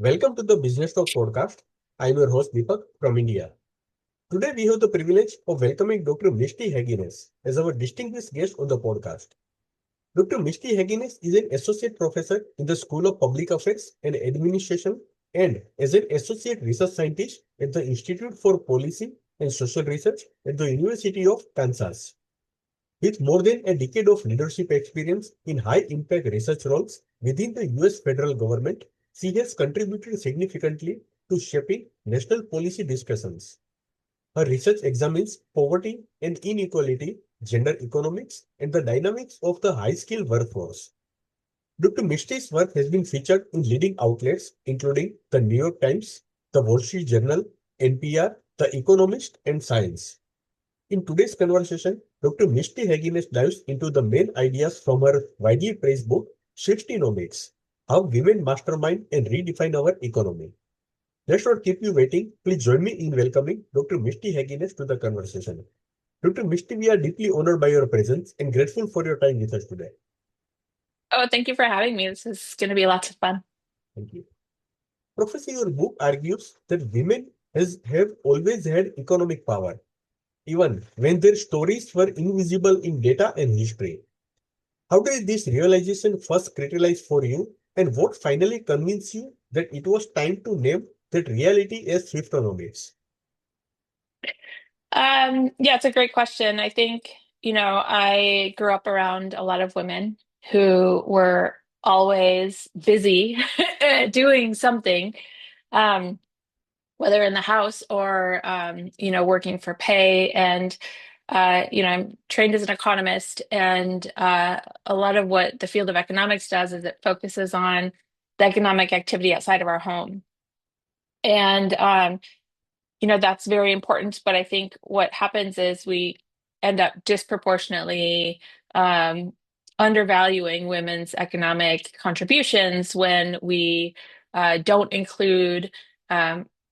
Welcome to the Businesstalk podcast. I am your host Deepak from India. Today we have the privilege of welcoming Dr. Misty Heggeness as our distinguished guest on the podcast. Dr. Misty Heggeness is an associate professor in the School of Public Affairs and Administration and as an associate research scientist at the Institute for Policy and Social Research at the University of Kansas. With more than a decade of leadership experience in high impact research roles within the US federal government, she has contributed significantly to shaping national policy discussions. Her research examines poverty and inequality, gender economics, and the dynamics of the high skilled workforce. Dr. Misty's work has been featured in leading outlets including the New York Times, the Wall Street Journal, NPR, The Economist, and Science. In today's conversation, Dr. Misty Heggeness dives into the main ideas from her widely praised book, Swiftynomics, How Women Mastermind and Redefine Our Economy. Let's not keep you waiting. Please join me in welcoming Dr. Misty Heggeness to the conversation. Dr. Misty, we are deeply honored by your presence and grateful for your time with us today. Oh, thank you for having me. This is going to be lots of fun. Thank you. Professor, your book argues that women have always had economic power, even when their stories were invisible in data and history. How did this realization first crystallize for you, and what finally convinced you that it was time to name that reality as Swiftonomics? Yeah, it's a great question. I think, I grew up around a lot of women who were always busy doing something, um, whether in the house or, working for pay. And, I'm trained as an economist, and a lot of what the field of economics does is it focuses on the economic activity outside of our home. And that's very important. But I think what happens is we end up disproportionately um, undervaluing women's economic contributions when we don't include,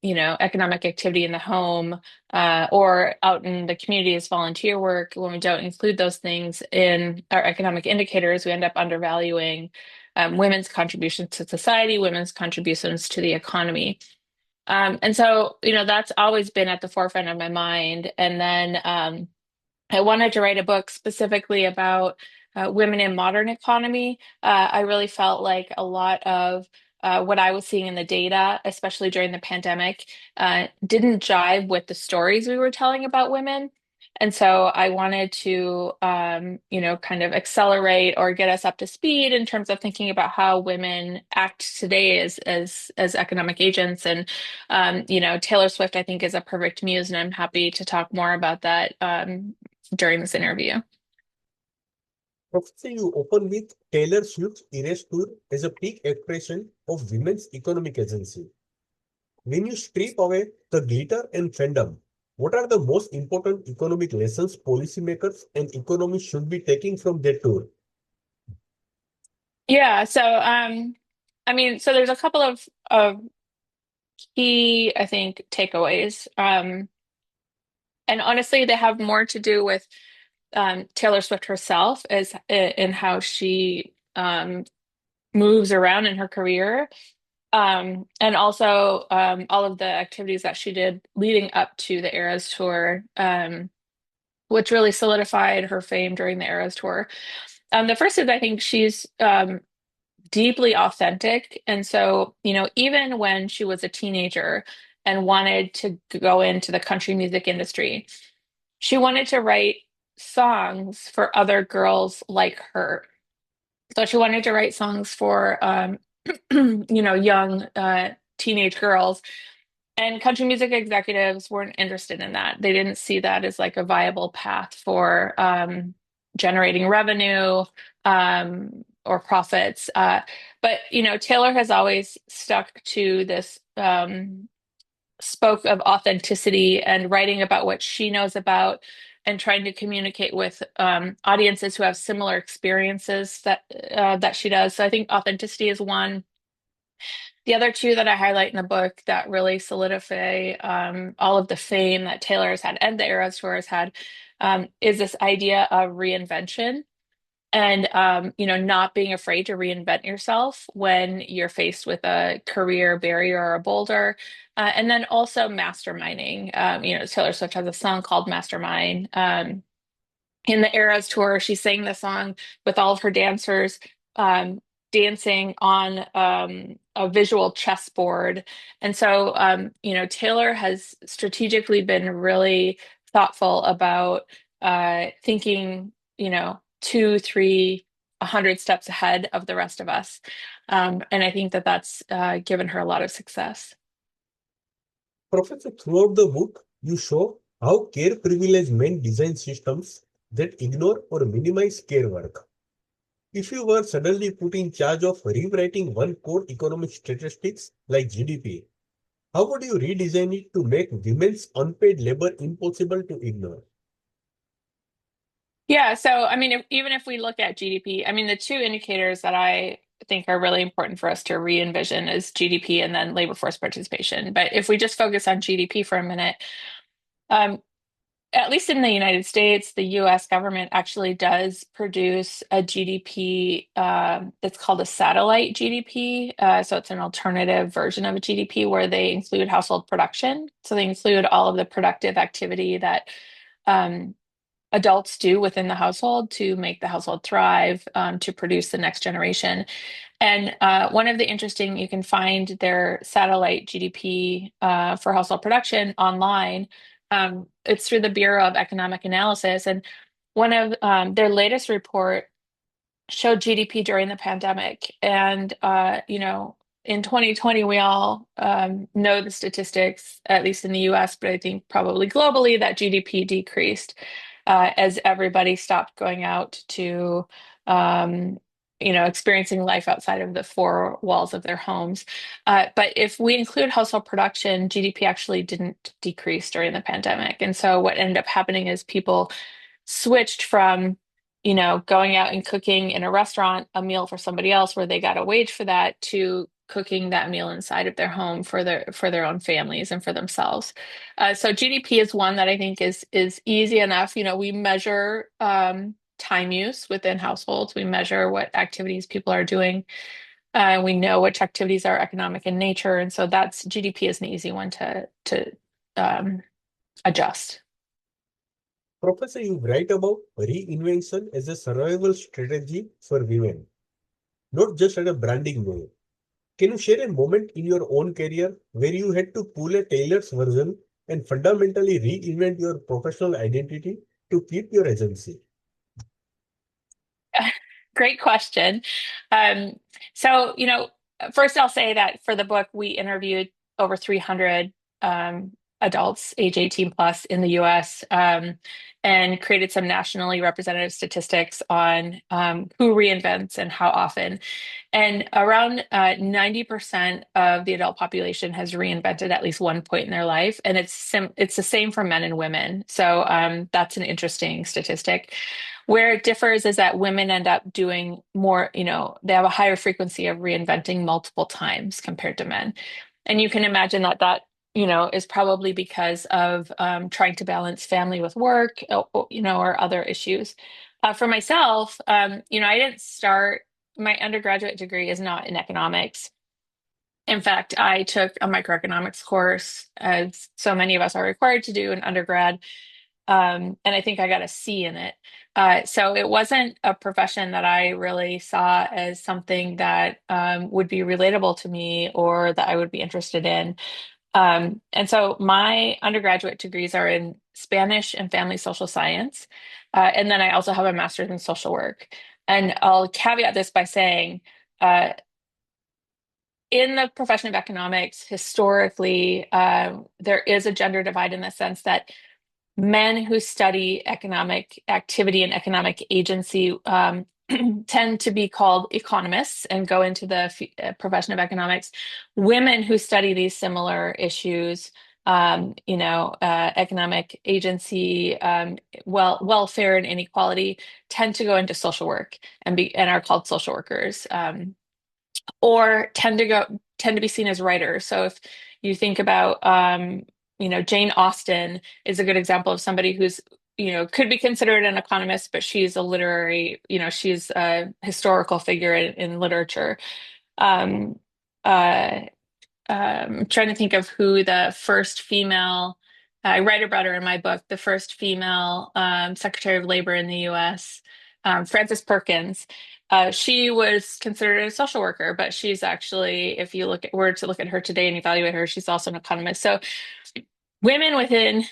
economic activity in the home or out in the community as volunteer work. When we don't include those things in our economic indicators, we end up undervaluing women's contributions to society, women's contributions to the economy. And so, that's always been at the forefront of my mind. And then I wanted to write a book specifically about women in modern economy. I really felt like a lot of what I was seeing in the data, especially during the pandemic, didn't jive with the stories we were telling about women. And so I wanted to, kind of accelerate or get us up to speed in terms of thinking about how women act today as economic agents. And, Taylor Swift, I think, is a perfect muse, and I'm happy to talk more about that during this interview. Professor, you open with Taylor Swift's Erase Tour as a peak expression of women's economic agency. When you strip away the glitter and fandom, what are the most important economic lessons policymakers and economists should be taking from that tour? Yeah, so so there's a couple of key, I think, takeaways. And honestly, they have more to do with Taylor Swift herself as in how she moves around in her career. And also all of the activities that she did leading up to the Eras Tour, which really solidified her fame during the Eras Tour. The first is I think she's deeply authentic. And so, even when she was a teenager and wanted to go into the country music industry, she wanted to write songs for other girls like her. So she wanted to write songs for, young teenage girls. And country music executives weren't interested in that. They didn't see that as like a viable path for generating revenue or profits. But Taylor has always stuck to this spoke of authenticity and writing about what she knows about and trying to communicate with audiences who have similar experiences that she does. So I think authenticity is one. The other two that I highlight in the book that really solidify all of the fame that Taylor has had and the Eras Tour has had is this idea of reinvention. and not being afraid to reinvent yourself when you're faced with a career barrier or a boulder. And then also masterminding. Taylor Swift has a song called Mastermind. In the Eras tour, she sang the song with all of her dancers, um, dancing on a visual chessboard. And so, Taylor has strategically been really thoughtful about thinking, two, three, 100 steps ahead of the rest of us. And I think that that's given her a lot of success. Professor, throughout the book, you show how care privilege men design systems that ignore or minimize care work. If you were suddenly put in charge of rewriting one core economic statistics like GDP, how would you redesign it to make women's unpaid labor impossible to ignore? Yeah, so I mean, even if we look at GDP, I mean, the two indicators that I think are really important for us to re-envision is GDP and then labor force participation. But if we just focus on GDP for a minute, um, at least in the United States, the US government actually does produce a GDP that's called a satellite GDP. So it's an alternative version of a GDP where they include household production. So they include all of the productive activity that um, adults do within the household to make the household thrive, to produce the next generation. And one of the interesting, you can find their satellite GDP for household production online. It's through the Bureau of Economic Analysis. And one of their latest report showed GDP during the pandemic. And, in 2020, we all know the statistics, at least in the US, but I think probably globally, that GDP decreased as everybody stopped going out to, experiencing life outside of the four walls of their homes. But if we include household production, GDP actually didn't decrease during the pandemic. And so what ended up happening is people switched from going out and cooking in a restaurant a meal for somebody else where they got a wage for that to cooking that meal inside of their home for their own families and for themselves. So GDP is one that I think is easy enough. We measure time use within households. We measure what activities people are doing. We know which activities are economic in nature, and so that's GDP is an easy one to um, adjust. Professor, you write about reinvention as a survival strategy for women, not just as a branding goal. Can you share a moment in your own career where you had to pull a tailor's version and fundamentally reinvent your professional identity to keep your agency? Great question. Um, so, first I'll say that for the book, we interviewed over 300 adults age 18 plus in the US, and created some nationally representative statistics on who reinvents and how often. And around 90% of the adult population has reinvented at least one point in their life. And it's the same for men and women. So that's an interesting statistic. Where it differs is that women end up doing more, they have a higher frequency of reinventing multiple times compared to men. And you can imagine that is probably because of trying to balance family with work, or other issues. For myself, I didn't start, my undergraduate degree is not in economics. In fact, I took a microeconomics course, as so many of us are required to do in undergrad. And I think I got a C in it. So it wasn't a profession that I really saw as something that would be relatable to me or that I would be interested in. And so my undergraduate degrees are in Spanish and family social science. And then I also have a master's in social work. And I'll caveat this by saying, uh, in the profession of economics, historically, there is a gender divide in the sense that men who study economic activity and economic agency tend to be called economists and go into the profession of economics. Women who study these similar issues, economic agency, welfare and inequality, tend to go into social work and are called social workers. Or tend to be seen as writers. So if you think about Jane Austen is a good example of somebody who's could be considered an economist, but she's a literary, she's a historical figure in literature. Um, uh, Trying to think of who the first female, I write about her in my book, the first female Secretary of Labor in the US, Frances Perkins. She was considered a social worker, but she's actually, if you were to look at her today and evaluate her, she's also an economist. So women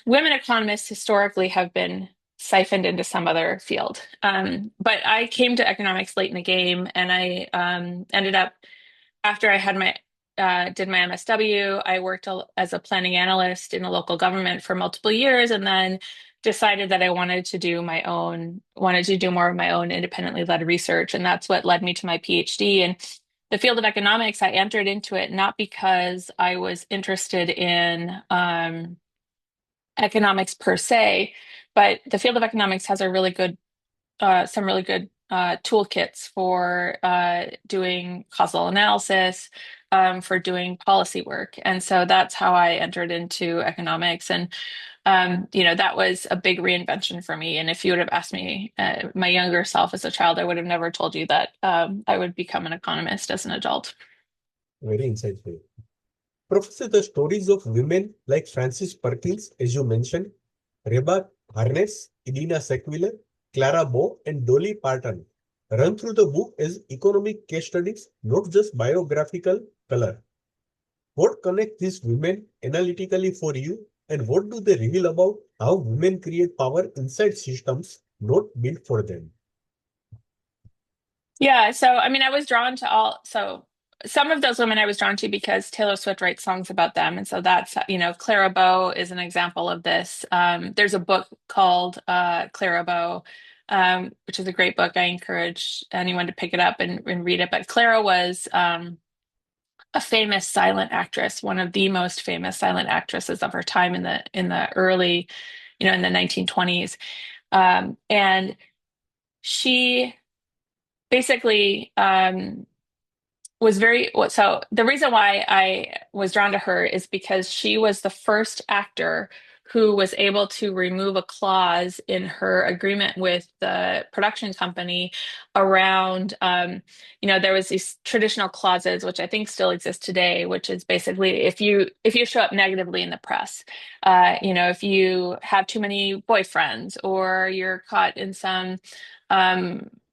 economists historically have been siphoned into some other field. But I came to economics late in the game, and I ended up after I had my did my MSW. I worked as a planning analyst in a local government for multiple years, and then decided that I wanted to do more of my own independently led research, and that's what led me to my PhD. And the field of economics, I entered into it not because I was interested in economics per se, but the field of economics has some really good toolkits for doing causal analysis, for doing policy work. And so that's how I entered into economics. And, that was a big reinvention for me. And if you would have asked me, my younger self as a child, I would have never told you that I would become an economist as an adult. Very insightful. Professor, the stories of women like Frances Perkins, as you mentioned, Reba Harness, Idina Sequiller, Clara Bow, and Dolly Parton run through the book as economic case studies, not just biographical color. What connects these women analytically for you, and what do they reveal about how women create power inside systems not built for them? Yeah, so I mean, I was drawn to some of those women I was drawn to because Taylor Swift writes songs about them. And so that's, Clara Bow is an example of this. There's a book called Clara Bow, which is a great book. I encourage anyone to pick it up and read it. But Clara was a famous silent actress, one of the most famous silent actresses of her time in the early, in the 1920s. And she basically was very so the reason why I was drawn to her is because she was the first actor who was able to remove a clause in her agreement with the production company around there was these traditional clauses which I think still exist today, which is basically if you show up negatively in the press, if you have too many boyfriends or you're caught in some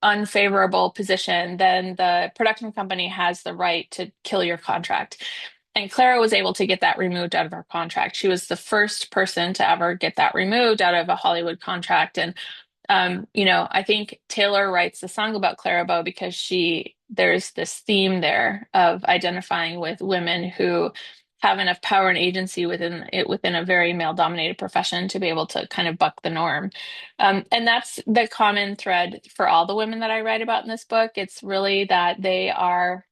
unfavorable position, then the production company has the right to kill your contract. And Clara was able to get that removed out of her contract. She was the first person to ever get that removed out of a Hollywood contract. And I think Taylor writes the song about Clara Bow because there's this theme there of identifying with women who have enough power and agency within a very male-dominated profession to be able to kind of buck the norm. And that's the common thread for all the women that I write about in this book. It's really that they are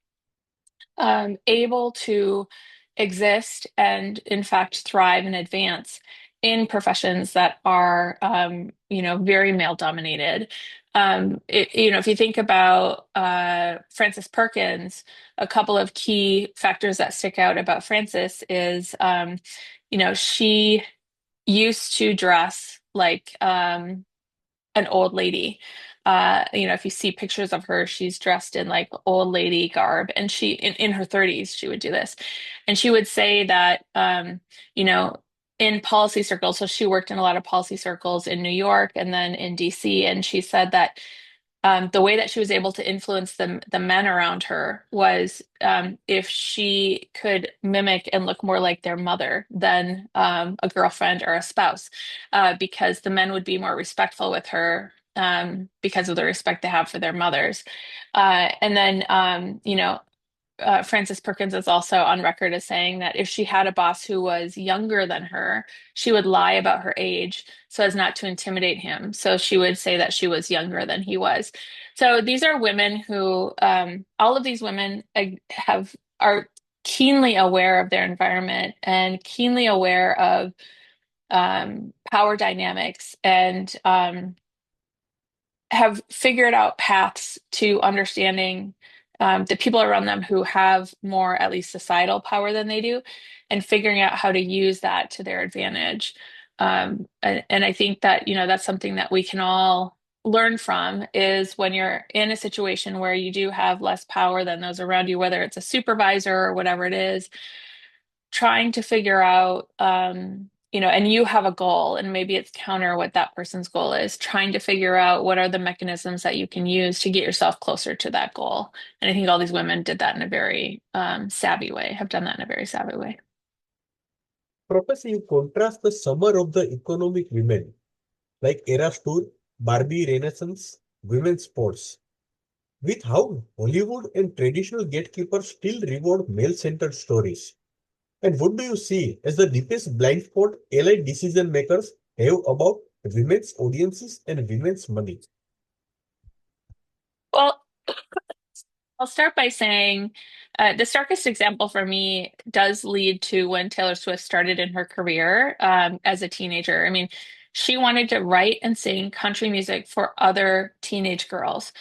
able to exist and, in fact, thrive and advance in professions that are, very male dominated. If you think about Frances Perkins, a couple of key factors that stick out about Frances is, she used to dress like an old lady. If you see pictures of her, she's dressed in like old lady garb, and in her 30s, she would do this. And she would say that, in policy circles, so she worked in a lot of policy circles in New York and then in DC, and she said that the way that she was able to influence the men around her was if she could mimic and look more like their mother than a girlfriend or a spouse, because the men would be more respectful with her because of the respect they have for their mothers. And then, Frances Perkins is also on record as saying that if she had a boss who was younger than her, she would lie about her age so as not to intimidate him. So she would say that she was younger than he was. So these are women who, all of these women are keenly aware of their environment and keenly aware of power dynamics, and have figured out paths to understanding the people around them who have more, at least societal power than they do, and figuring out how to use that to their advantage. And I think that, that's something that we can all learn from is when you're in a situation where you do have less power than those around you, whether it's a supervisor or whatever it is, trying to figure out, and you have a goal and maybe it's counter what that person's goal is, trying to figure out what are the mechanisms that you can use to get yourself closer to that goal. And I think all these women did that in a very savvy way, have done that in a very savvy way. Professor, you contrast the summer of the economic women, like Eras Tour, Barbie Renaissance, women's sports, with how Hollywood and traditional gatekeepers still reward male-centered stories. And what do you see as the deepest blind spot allied decision makers have about women's audiences and women's money? Well, I'll start by saying the starkest example for me does lead to when Taylor Swift started in her career as a teenager. I mean, she wanted to write and sing country music for other teenage girls.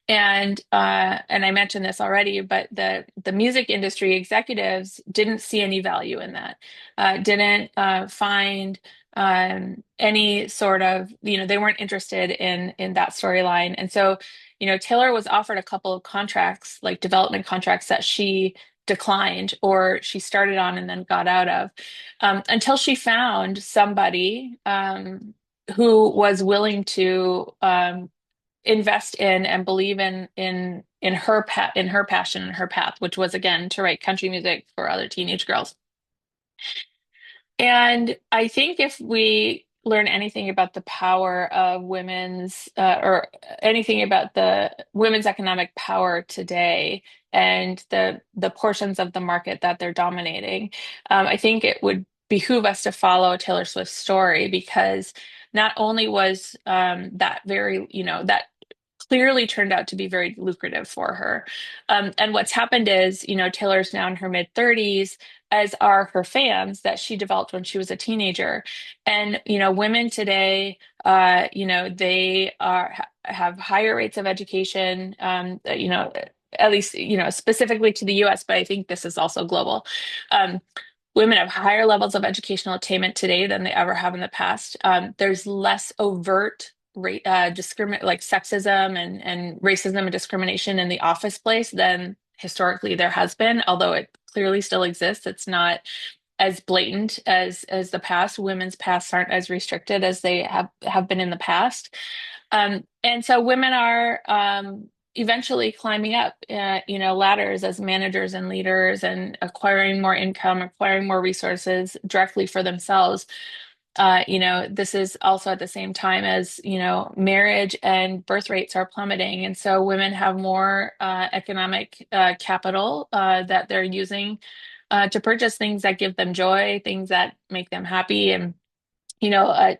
And I mentioned this already, but the music industry executives didn't see any value in that, didn't find any sort of, they weren't interested in that storyline. And so Taylor was offered a couple of contracts, like development contracts that she declined or she started on and then got out of, until she found somebody who was willing to invest in and believe in her passion and her path, which was again to write country music for other teenage girls. And I think if we learn anything about the power of or anything about the women's economic power today and the portions of the market that they're dominating, I think it would behoove us to follow Taylor Swift's story because not only was that very, that clearly turned out to be very lucrative for her. And what's happened is, Taylor's now in her mid 30s, as are her fans that she developed when she was a teenager. And, women today, they have higher rates of education, at least, specifically to the US, but I think this is also global. Um, Women have higher levels of educational attainment today than they ever have in the past. There's less overt like sexism and racism and discrimination in the office place than historically there has been, although it clearly still exists. It's not as blatant as the past. Women's pasts aren't as restricted as they have been in the past. And so women are eventually climbing up, ladders as managers and leaders and acquiring more income, acquiring more resources directly for themselves. This is also at the same time as, marriage and birth rates are plummeting. And so women have more economic capital that they're using to purchase things that give them joy, things that make them happy. And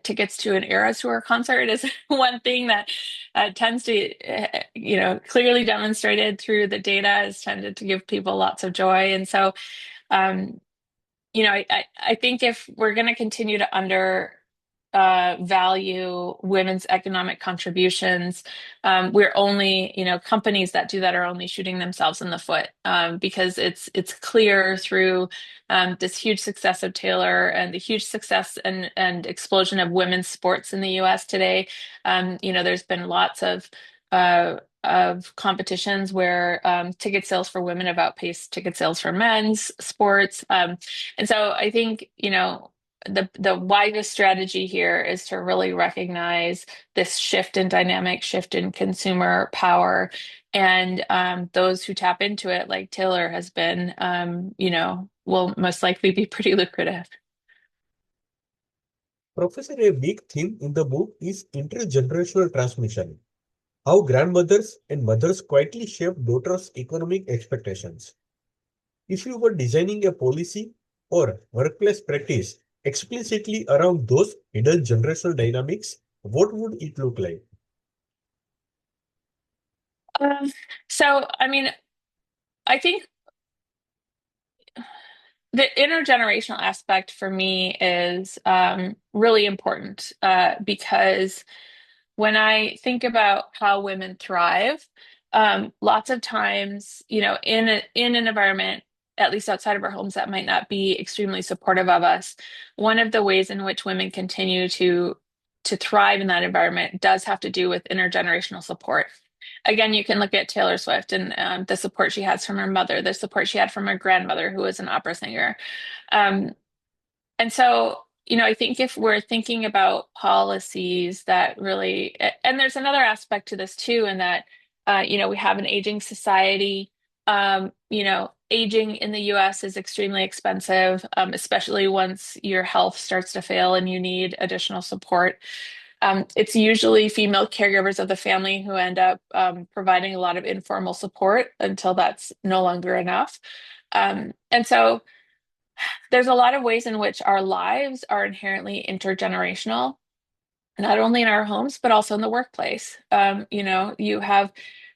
tickets to an Eras Tour concert is one thing that tends to, clearly demonstrated through the data has tended to give people lots of joy. And so, um, I think if we're going to continue to value women's economic contributions, we're only, companies that do that are only shooting themselves in the foot, because it's clear through this huge success of Taylor and the huge success and explosion of women's sports in the U.S. today. There's been lots of competitions where ticket sales for women have outpaced ticket sales for men's sports. And so I think, the wisest strategy here is to really recognize this shift in dynamic, shift in consumer power, and those who tap into it, like Taylor has been, will most likely be pretty lucrative. Professor, a big theme in the book is intergenerational transmission, how grandmothers and mothers quietly shape daughters' economic expectations. If you were designing a policy or workplace practice explicitly around those hidden generational dynamics, what would it look like? Um, so, I mean, I think the intergenerational aspect for me is really important because when I think about how women thrive, lots of times, in an environment at least outside of our homes, that might not be extremely supportive of us. One of the ways in which women continue to thrive in that environment does have to do with intergenerational support. Again, you can look at Taylor Swift and the support she has from her mother, the support she had from her grandmother, who was an opera singer. Um, and so, I think if we're thinking about policies that really, and there's another aspect to this too, in that, we have an aging society. Aging in the US is extremely expensive, especially once your health starts to fail and you need additional support. It's usually female caregivers of the family who end up providing a lot of informal support until that's no longer enough. And so there's a lot of ways in which our lives are inherently intergenerational, not only in our homes, but also in the workplace.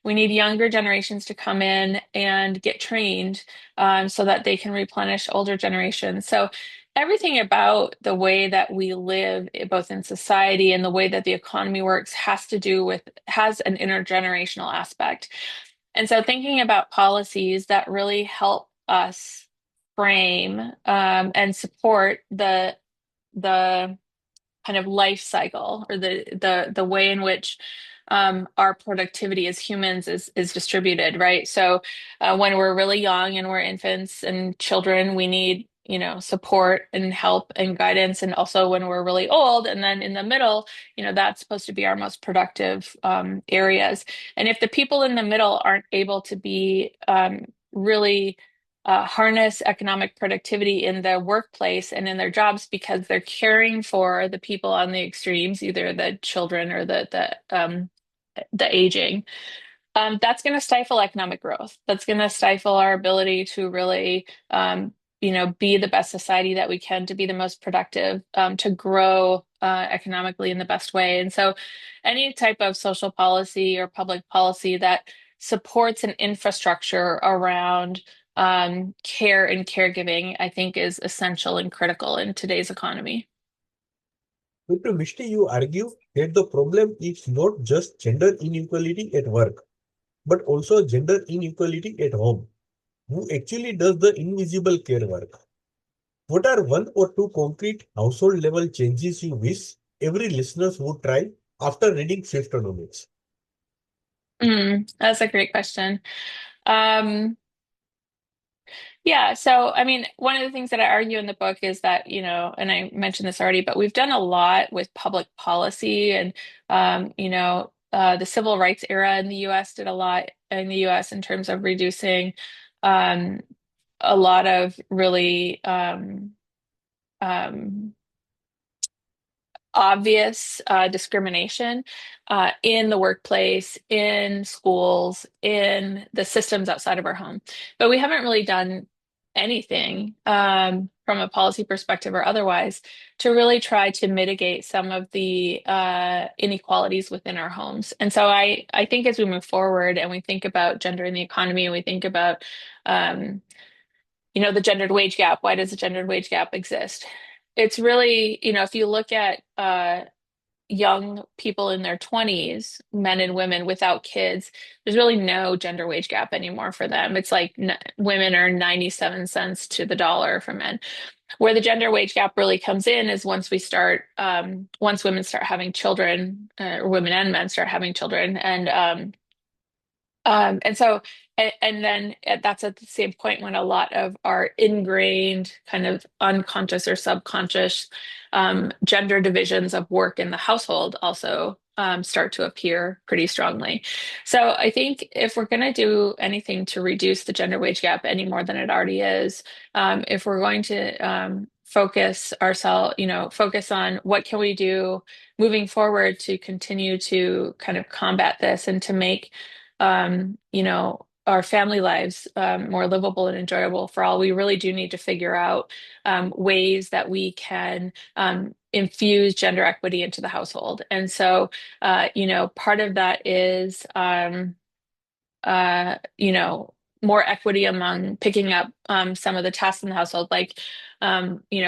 We need younger generations to come in and get trained so that they can replenish older generations. So everything about the way that we live, both in society and the way that the economy works, has an intergenerational aspect. And so thinking about policies that really help us frame and support the kind of life cycle, or the way in which our productivity as humans is distributed, right? So when we're really young and we're infants and children, we need, support and help and guidance. And also when we're really old, and then in the middle, that's supposed to be our most productive areas. And if the people in the middle aren't able to be really harness economic productivity in their workplace and in their jobs, because they're caring for the people on the extremes, either the children or the aging, that's going to stifle economic growth. That's going to stifle our ability to really, be the best society that we can, to be the most productive, to grow economically in the best way. And so, any type of social policy or public policy that supports an infrastructure around care and caregiving, I think, is essential and critical in today's economy. Dr. Misty, you argue that the problem is not just gender inequality at work, but also gender inequality at home. Who actually does the invisible care work? What are one or two concrete household level changes you wish every listener would try after reading Swiftynomics? That's a great question. Um, Yeah, so I mean, one of the things that I argue in the book is that, and I mentioned this already, but we've done a lot with public policy, and the civil rights era in the US did a lot in the US in terms of reducing um, a lot of really um, obvious discrimination in the workplace, in schools, in the systems outside of our home. But we haven't really done anything from a policy perspective or otherwise to really try to mitigate some of the inequalities within our homes. And so I think as we move forward and we think about gender in the economy, and we think about the gendered wage gap. Why does the gendered wage gap exist? It's really, if you look at young people in their 20s, men and women without kids, there's really no gender wage gap anymore for them. It's like women earn 97 cents to the dollar for men. Where the gender wage gap really comes in is once women start having children, or women and men start having children, and so, and then that's at the same point when a lot of our ingrained kind of unconscious or subconscious gender divisions of work in the household also start to appear pretty strongly. So I think if we're going to do anything to reduce the gender wage gap any more than it already is, if we're going to focus on what can we do moving forward to continue to kind of combat this and to make our family lives more livable and enjoyable for all, we really do need to figure out ways that we can infuse gender equity into the household. And so, part of that is, more equity among picking up some of the tasks in the household, like,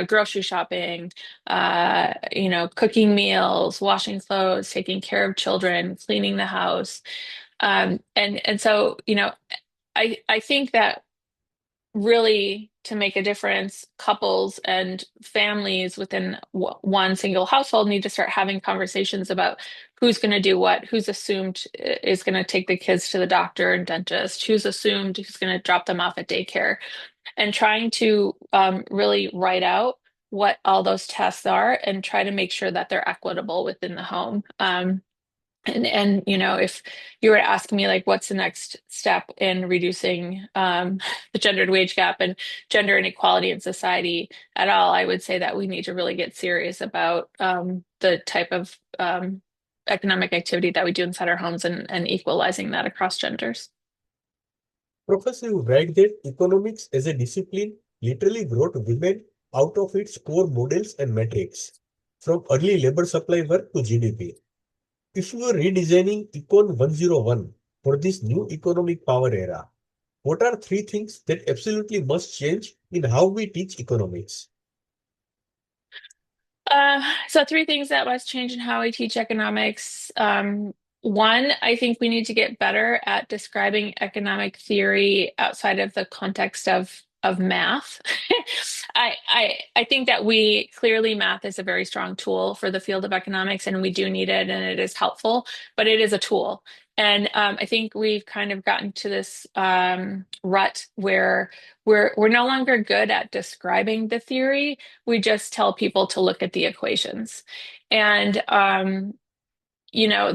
grocery shopping, cooking meals, washing clothes, taking care of children, cleaning the house. And so, I think that really to make a difference, couples and families within one single household need to start having conversations about who's going to do what, who's assumed is going to take the kids to the doctor and dentist, who's assumed who's going to drop them off at daycare, and trying to really write out what all those tasks are and try to make sure that they're equitable within the home. And if you were to ask me like what's the next step in reducing the gendered wage gap and gender inequality in society at all, I would say that we need to really get serious about the type of economic activity that we do inside our homes and equalizing that across genders. Professor, you write that economics as a discipline literally brought women out of its core models and metrics, from early labor supply work to GDP. If you were redesigning Econ 101 for this new economic power era, what are three things that absolutely must change in how we teach economics? So three things that must change in how we teach economics. One, I think we need to get better at describing economic theory outside of the context of math. I think that we clearly math is a very strong tool for the field of economics, and we do need it, and it is helpful, but it is a tool. And I think we've kind of gotten to this rut where we're no longer good at describing the theory. We just tell people to look at the equations. And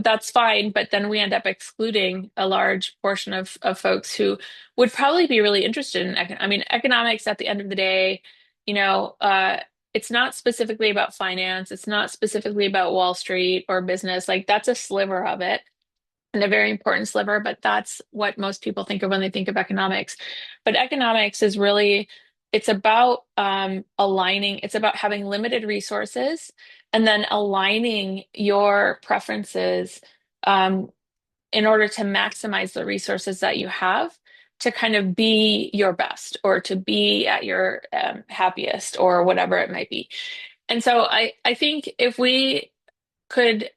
that's fine, but then we end up excluding a large portion of folks who would probably be really interested in economics at the end of the day, it's not specifically about finance, it's not specifically about Wall Street or business. Like that's a sliver of it and a very important sliver, but that's what most people think of when they think of economics. But economics is really, it's about aligning, it's about having limited resources and then aligning your preferences um, in order to maximize the resources that you have to kind of be your best or to be at your happiest or whatever it might be. And so I think if we could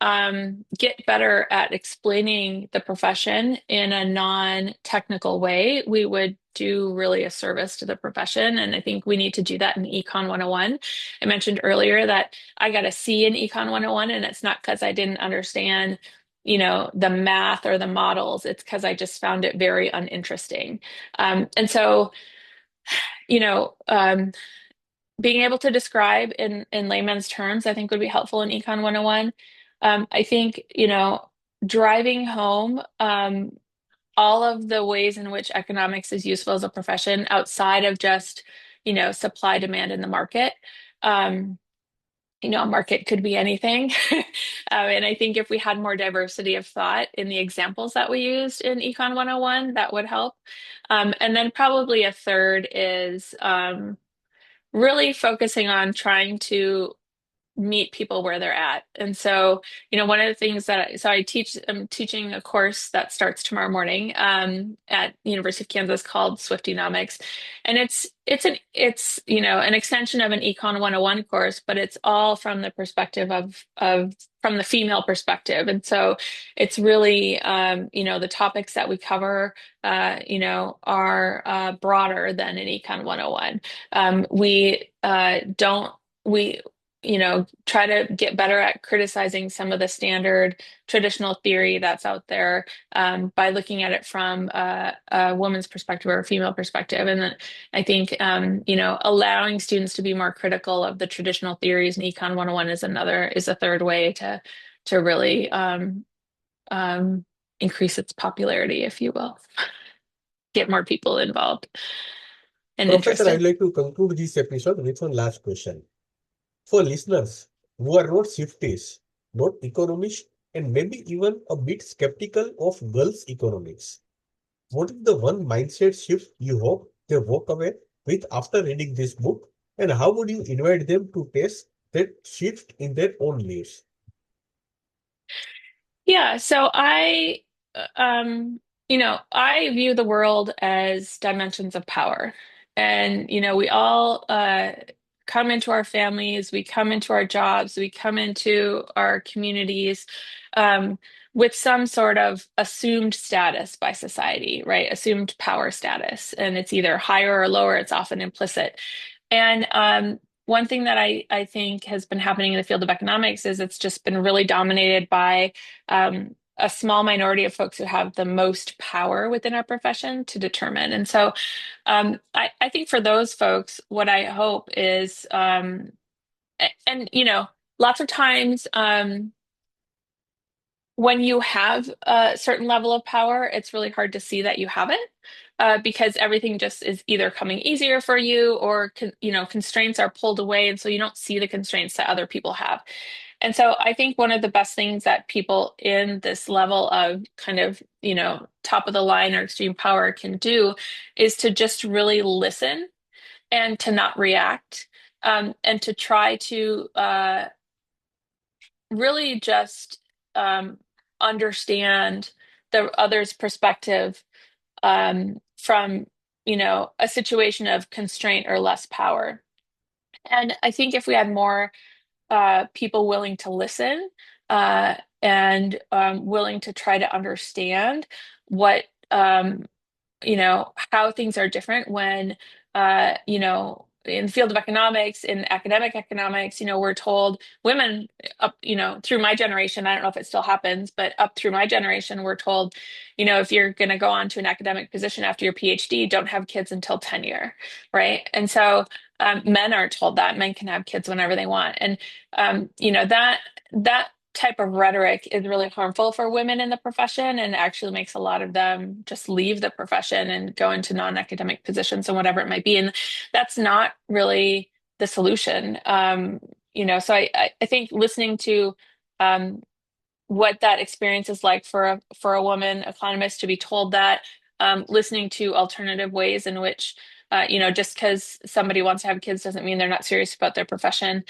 get better at explaining the profession in a non-technical way, we would do really a service to the profession. And I think we need to do that in Econ 101. I mentioned earlier that I got a C in Econ 101, and it's not because I didn't understand, the math or the models. It's because I just found it very uninteresting. And so, you know, um, being able to describe in layman's terms, I think would be helpful in Econ 101. I think, driving home all of the ways in which economics is useful as a profession outside of just, supply, demand in the market. Um, a market could be anything. And I think if we had more diversity of thought in the examples that we used in Econ 101, that would help. And then probably a third is really focusing on trying to meet people where they're at. And so, one of the things I'm teaching a course that starts tomorrow morning at the University of Kansas called Swiftynomics. And it's an extension of an Econ 101 course, but it's all from the perspective of from the female perspective. And so it's really, the topics that we cover, are broader than an Econ 101. We try to get better at criticizing some of the standard traditional theory that's out there by looking at it from a woman's perspective or a female perspective. And then I think, allowing students to be more critical of the traditional theories in Econ 101 is a third way to really increase its popularity, if you will, get more people involved and Professor, I'd interested. like to conclude this episode with one last question. For listeners who are not Swifties, not economists, and maybe even a bit skeptical of girls' economics, what is the one mindset shift you hope they walk away with after reading this book? And how would you invite them to test that shift in their own lives? Yeah, so I view the world as dimensions of power. And, we all come into our families, we come into our jobs, we come into our communities, um, with some sort of assumed status by society, right? Assumed power status. And it's either higher or lower, it's often implicit. And one thing that I think has been happening in the field of economics is it's just been really dominated by a small minority of folks who have the most power within our profession to determine. And so I think for those folks, what I hope is, and you know, lots of times when you have a certain level of power, it's really hard to see that you have it because everything just is either coming easier for you or, you know, constraints are pulled away. And so you don't see the constraints that other people have. And so I think one of the best things that people in this level of kind of, you know, top of the line or extreme power can do is to just really listen and to not react and to try to really just understand the other's perspective from, you know, a situation of constraint or less power. And I think if we had more people willing to listen and willing to try to understand what you know, how things are different when, you know, in the field of economics, in academic economics, you know, we're told women up, you know, through my generation, I don't know if it still happens, but up through my generation, we're told, you know, if you're going to go on to an academic position after your PhD, don't have kids until tenure, right? And so men aren't told that men can have kids whenever they want. And, you know, that type of rhetoric is really harmful for women in the profession and actually makes a lot of them just leave the profession and go into non-academic positions and whatever it might be. And that's not really the solution. You know, so I think listening to um, what that experience is like for a woman economist to be told that, listening to alternative ways in which you know, just because somebody wants to have kids doesn't mean they're not serious about their profession.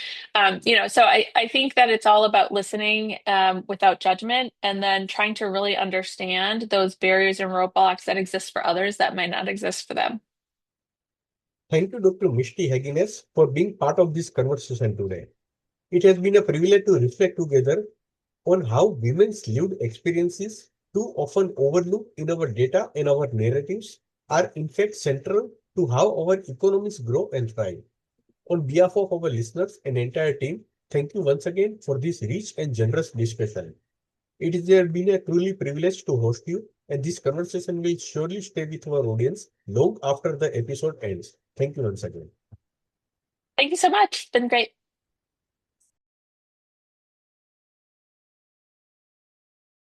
You know, so I think that it's all about listening without judgment and then trying to really understand those barriers and roadblocks that exist for others that might not exist for them. Thank you, Dr. Misty Heggeness, for being part of this conversation today. It has been a privilege to reflect together on how women's lived experiences, too often overlooked in our data and our narratives, are in fact central to how our economies grow and thrive. On behalf of our listeners and entire team, thank you once again for this rich and generous discussion. It has been a truly privilege to host you, and this conversation will surely stay with our audience long after the episode ends. Thank you once again. Thank you so much. It's been great.